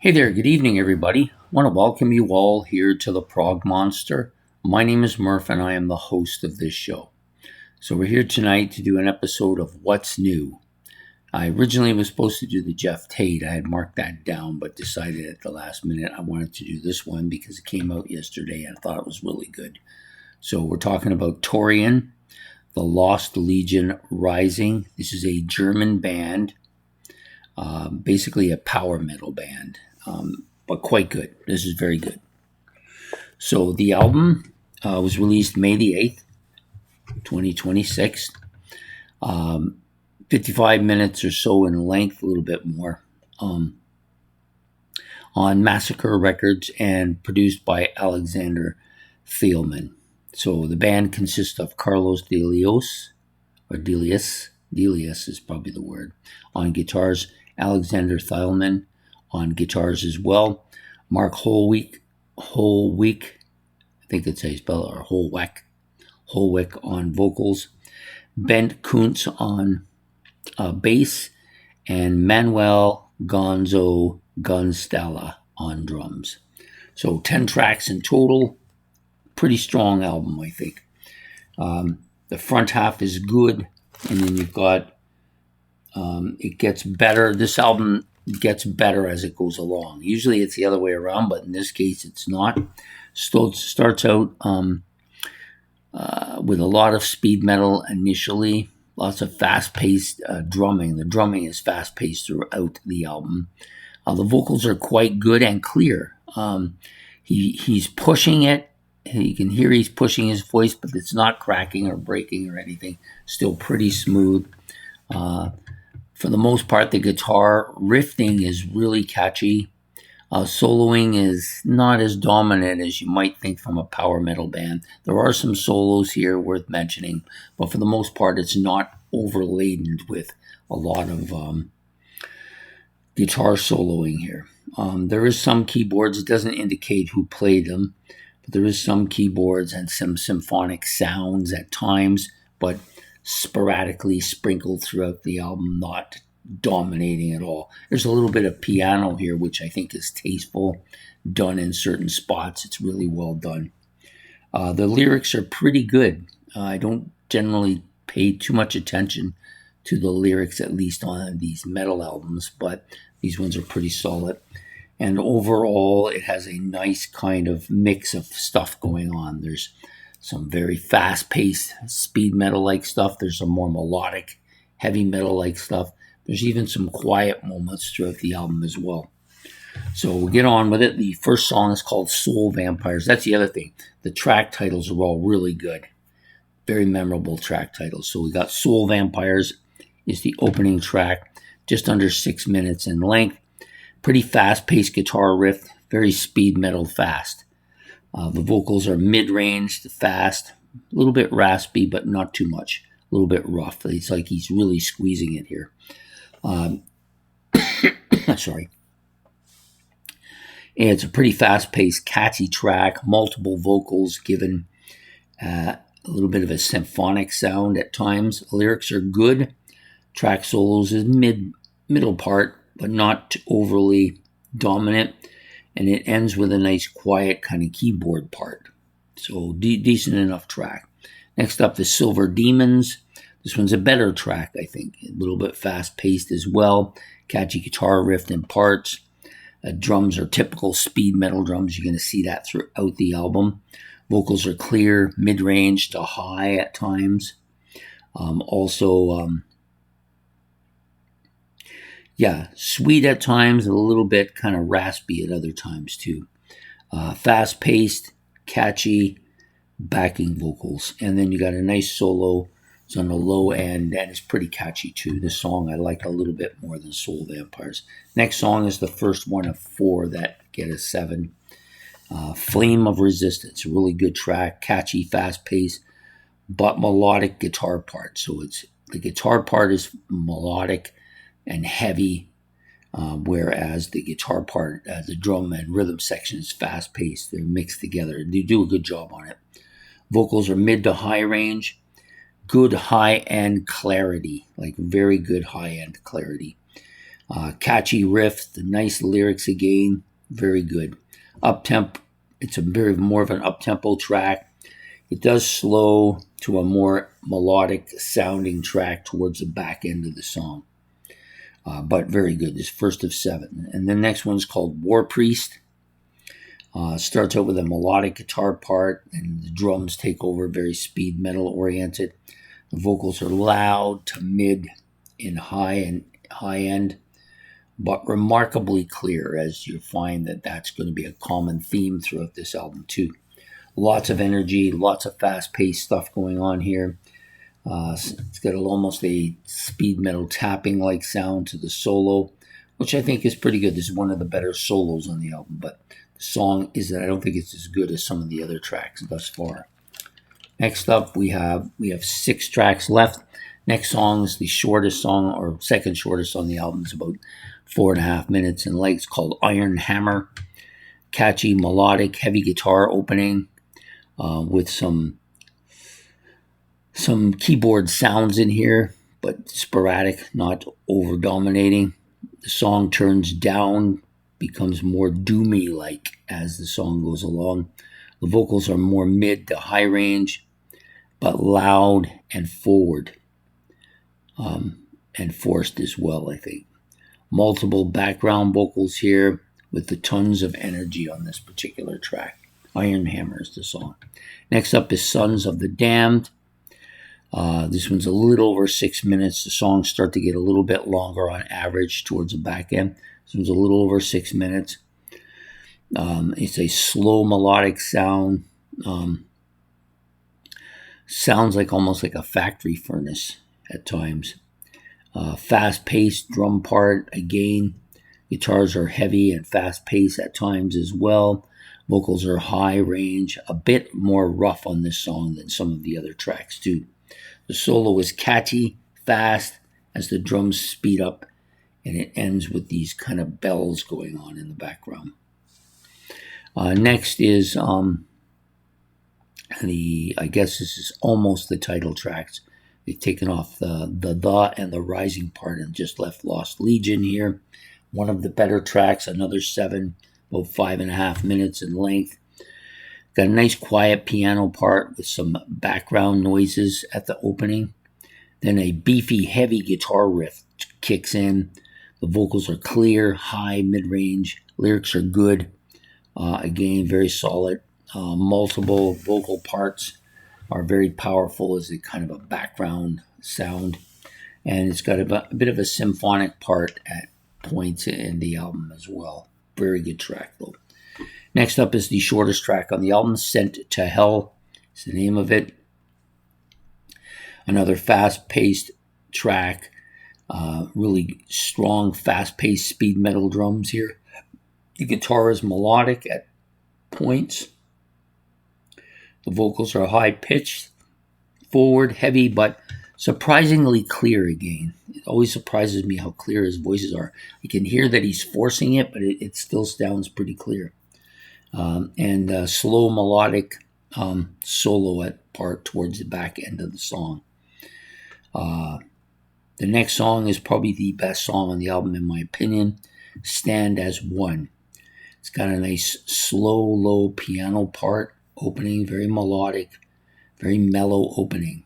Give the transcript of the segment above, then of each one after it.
Hey there, good evening, everybody. I want to welcome you all here to the Prog Monster. My name is Murph, and I am the host of this show. So, we're here tonight to do an episode of What's New. I originally was supposed to do the Jeff Tate. I had marked that down, but decided at the last minute I wanted to do this one because it came out yesterday and I thought it was really good. So, we're talking about Torian, the Lost Legion Rising. This is a German band, basically a power metal band. But quite good. This is very good. So the album was released May the 8th, 2026. 55 minutes or so in length, a little bit more, on Massacre Records and produced by Alexander Thielman. So the band consists of Carlos Delius is probably the word, on guitars, Alexander Thielman on guitars as well, Mark Holwick, I think it's how you spell it, or Holwick on vocals, Bent Kuntz on bass, and Manuel Gonzo Gunstella on drums. So 10 tracks in total. Pretty strong album, I think. The front half is good, and then you've got it gets better. This album gets better as it goes along. Usually it's the other way around, but in this case it's not. Starts out with a lot of speed metal initially, lots of fast-paced drumming. The drumming is fast-paced throughout the album. The vocals are quite good and clear. He's pushing it. You can hear he's pushing his voice, but it's not cracking or breaking or anything. Still pretty smooth. For the most part, the guitar riffing is really catchy. Soloing is not as dominant as you might think from a power metal band. There are some solos here worth mentioning, but for the most part, it's not overladen with a lot of guitar soloing here. There is some keyboards. It doesn't indicate who played them, but there is some keyboards and some symphonic sounds at times, but sporadically sprinkled throughout the album, not dominating at all. There's a little bit of piano here, which I think is tasteful, done in certain spots. It's really well done. The lyrics are pretty good. I don't generally pay too much attention to the lyrics, at least on these metal albums, but these ones are pretty solid. And overall, it has a nice kind of mix of stuff going on. There's some very fast-paced speed metal-like stuff. There's some more melodic, heavy metal-like stuff. There's even some quiet moments throughout the album as well. So we'll get on with it. The first song is called Soul Vampires. That's the other thing. The track titles are all really good. Very memorable track titles. So we got Soul Vampires is the opening track, just under 6 minutes in length. Pretty fast-paced guitar riff, very speed metal fast. The vocals are mid-range to fast, a little bit raspy, but not too much. A little bit rough. It's like he's really squeezing it here. Sorry. And it's a pretty fast-paced, catchy track. Multiple vocals given a little bit of a symphonic sound at times. The lyrics are good. Track solos is middle part, but not overly dominant. And it ends with a nice, quiet kind of keyboard part. So decent enough track. Next up, the Silver Demons. This one's a better track, I think. A little bit fast-paced as well. Catchy guitar riff in parts. Drums are typical speed metal drums. You're going to see that throughout the album. Vocals are clear, mid-range to high at times. Sweet at times, and a little bit kind of raspy at other times too. Fast-paced, catchy, backing vocals. And then you got a nice solo. It's on the low end, and it's pretty catchy too. This song I like a little bit more than Soul Vampires. Next song is the first one of 4 that get a 7. Flame of Resistance, a really good track, catchy, fast-paced, but melodic guitar part. So the guitar part is melodic and heavy, whereas the guitar part, the drum and rhythm section is fast-paced. They're mixed together. They do a good job on it. Vocals are mid to high range. Good high-end clarity, like very good high-end clarity. Catchy riff, the nice lyrics again, very good. Up-tempo, it's a very more of an up-tempo track. It does slow to a more melodic sounding track towards the back end of the song. But very good. This first of 7. And the next one's called War Priest. Starts out with a melodic guitar part, and the drums take over, very speed metal oriented. The vocals are loud to mid and high end, but remarkably clear, as you find that that's going to be a common theme throughout this album too. Lots of energy, lots of fast-paced stuff going on here. It's got almost a speed metal tapping-like sound to the solo, which I think is pretty good. This is one of the better solos on the album, but the song is that I don't think it's as good as some of the other tracks thus far. Next up, we have 6 tracks left. Next song is the shortest song, or second shortest on the album. It's about 4.5 minutes in length. It's called Iron Hammer. Catchy, melodic, heavy guitar opening with some keyboard sounds in here, but sporadic, not over dominating. The song turns down, becomes more doomy-like as the song goes along. The vocals are more mid to high range, but loud and forward, and forced as well, I think. Multiple background vocals here with the tons of energy on this particular track. Iron Hammer is the song. Next up is Sons of the Damned. This one's a little over 6 minutes. The songs start to get a little bit longer on average towards the back end. This one's a little over 6 minutes. It's a slow melodic sound. Sounds like almost like a factory furnace at times. Fast-paced drum part again. Guitars are heavy and fast-paced at times as well. Vocals are high range, a bit more rough on this song than some of the other tracks too. The solo is catchy, fast, as the drums speed up, and it ends with these kind of bells going on in the background. Next is I guess this is almost the title tracks. They've taken off the and the rising part and just left Lost Legion here. One of the better tracks, another 7, about 5.5 minutes in length. Got a nice quiet piano part with some background noises at the opening. Then a beefy, heavy guitar riff kicks in. The vocals are clear, high, mid-range. Lyrics are good. Again, very solid. Multiple vocal parts are very powerful as a kind of a background sound. And it's got a bit of a symphonic part at points in the album as well. Very good track, though. Next up is the shortest track on the album, Sent to Hell is the name of it. Another fast-paced track. Really strong, fast-paced speed metal drums here. The guitar is melodic at points. The vocals are high-pitched, forward, heavy, but surprisingly clear again. It always surprises me how clear his voices are. You can hear that he's forcing it, but it still sounds pretty clear. And slow melodic solo at part towards the back end of the song. The next song is probably the best song on the album in my opinion, Stand as One. It's got a nice slow, low piano part opening, very melodic, very mellow opening.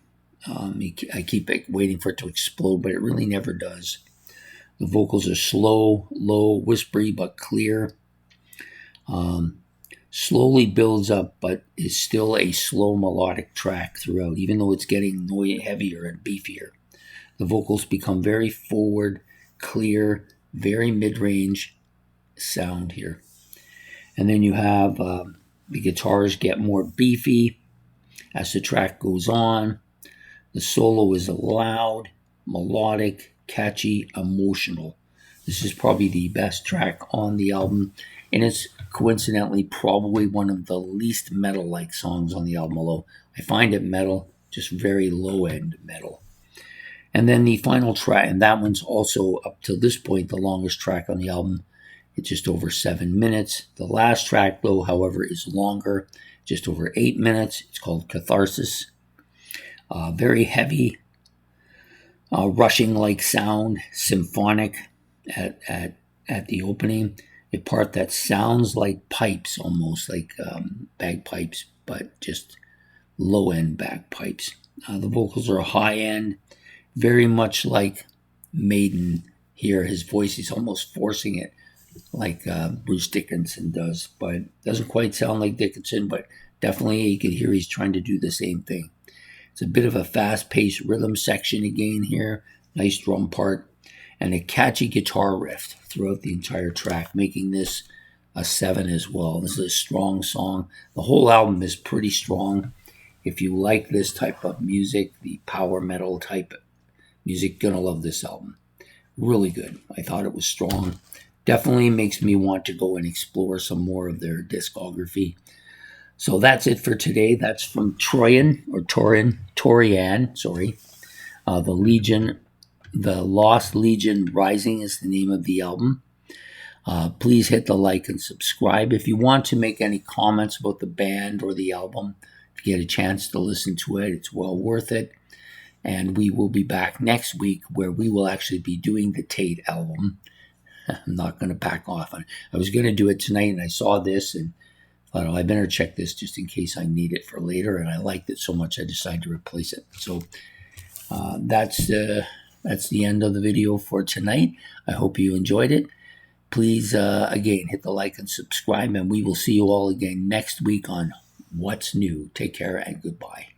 I keep waiting for it to explode, but it really never does. The vocals are slow, low, whispery, but clear. Slowly builds up, but is still a slow melodic track throughout, even though it's getting heavier and beefier. The vocals become very forward, clear, very mid-range sound here. And then you have the guitars get more beefy as the track goes on. The solo is loud, melodic, catchy, emotional. This is probably the best track on the album, and it's coincidentally probably one of the least metal-like songs on the album, although I find it metal, just very low-end metal. And then the final track, and that one's also, up to this point, the longest track on the album. It's just over 7 minutes. The last track, though, however, is longer, just over 8 minutes. It's called Catharsis. Very heavy, rushing-like sound, symphonic, at the opening, a part that sounds like pipes, almost like bagpipes, but just low end bagpipes. The vocals are high end, very much like Maiden here. His voice is almost forcing it, like Bruce Dickinson does, but doesn't quite sound like Dickinson, but definitely you can hear he's trying to do the same thing. It's a bit of a fast-paced rhythm section again here, nice drum part, and a catchy guitar riff throughout the entire track, making this a 7 as well. This is a strong song. The whole album is pretty strong. If you like this type of music, the power metal type music, gonna love this album. Really good. I thought it was strong. Definitely makes me want to go and explore some more of their discography. So that's it for today. That's from Torian, sorry. The Legion, the Lost Legion Rising is the name of the album. Please hit the like and subscribe. If you want to make any comments about the band or the album, if you get a chance to listen to it, it's well worth it. And we will be back next week where we will actually be doing the Tate album. I'm not going to back off on it. I was going to do it tonight, and I saw this and thought, I better check this just in case I need it for later. And I liked it so much I decided to replace it. So that's the end of the video for tonight. I hope you enjoyed it. Please, again, hit the like and subscribe, and we will see you all again next week on What's New. Take care and goodbye.